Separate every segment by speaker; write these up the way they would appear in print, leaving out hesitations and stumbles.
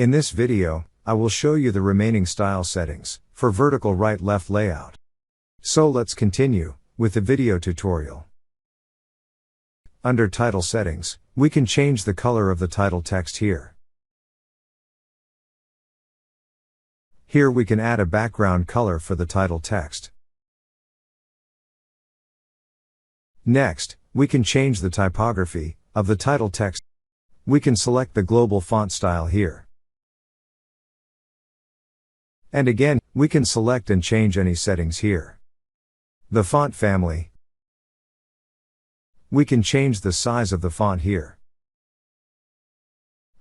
Speaker 1: In this video, I will show you the remaining style settings for vertical right-left layout. So let's continue with the video tutorial. Under Title Settings, we can change the color of the title text here. Here we can add a background color for the title text. Next, we can change the typography of the title text. We can select the global font style here. And again, we can select and change any settings here. The font family. We can change the size of the font here.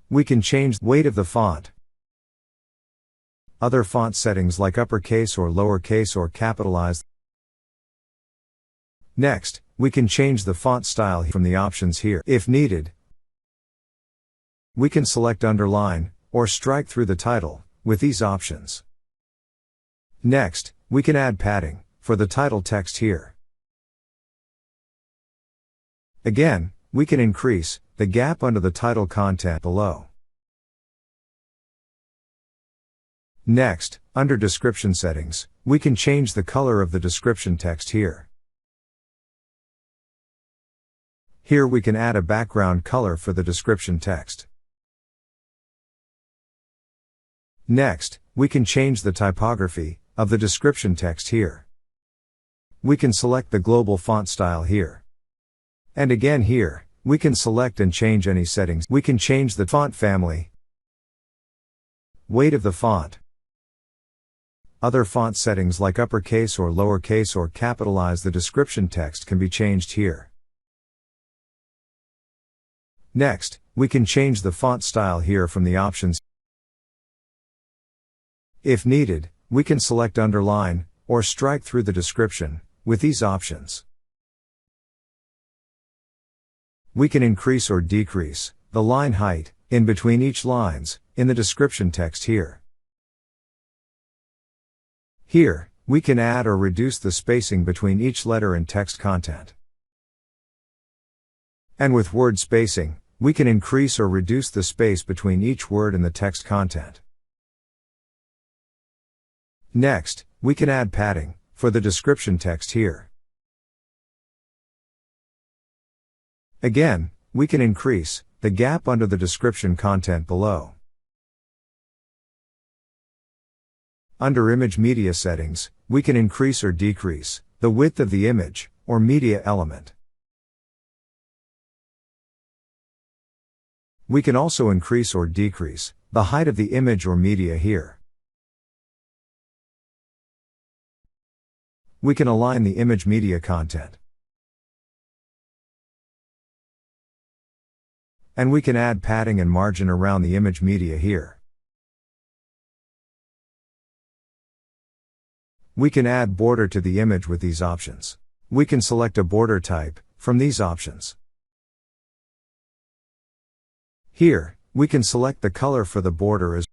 Speaker 1: We can change the weight of the font. Other font settings like uppercase or lowercase or capitalized. Next, we can change the font style from the options here if needed. We can select underline or strike through the title with these options. Next, we can add padding for the title text here. Again, we can increase the gap under the title content below. Next, under description settings, we can change the color of the description text here. Here we can add a background color for the description text. Next, we can change the typography of the description text here. We can select the global font style here. And again here, we can select and change any settings. We can change the font family, weight of the font. Other font settings like uppercase or lowercase or capitalize the description text can be changed here. Next, we can change the font style here from the options. If needed, we can select underline or strike through the description with these options. We can increase or decrease the line height in between each lines in the description text here. Here, we can add or reduce the spacing between each letter and text content. And with word spacing, we can increase or reduce the space between each word and the text content. Next, we can add padding for the description text here. Again, we can increase the gap under the description content below. Under Image Media Settings, we can increase or decrease the width of the image or media element. We can also increase or decrease the height of the image or media here. We can align the image media content. And we can add padding and margin around the image media here. We can add border to the image with these options. We can select a border type from these options. Here, we can select the color for the border as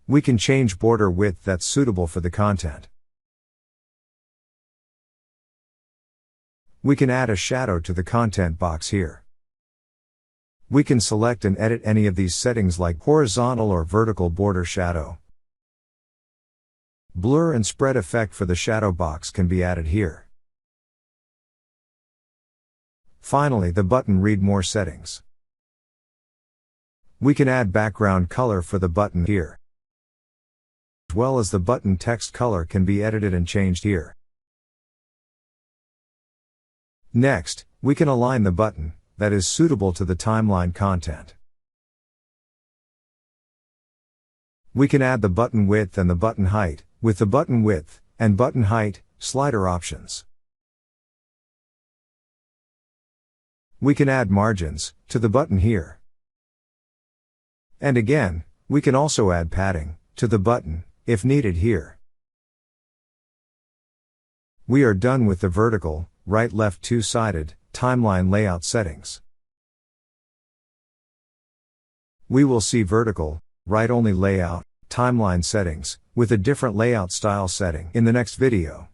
Speaker 1: we can change border width that's suitable for the content. We can add a shadow to the content box here. We can select and edit any of these settings like horizontal or vertical border shadow. Blur and spread effect for the shadow box can be added here. Finally, the button Read More settings. We can add background color for the button here, as well as the button text color can be edited and changed here. Next, we can align the button that is suitable to the timeline content. We can add the button width and the button height with the button width and button height slider options. We can add margins to the button here. And again, we can also add padding to the button if needed here. We are done with the vertical, right-left two-sided timeline layout settings. We will see vertical, right-only layout timeline settings with a different layout style setting in the next video.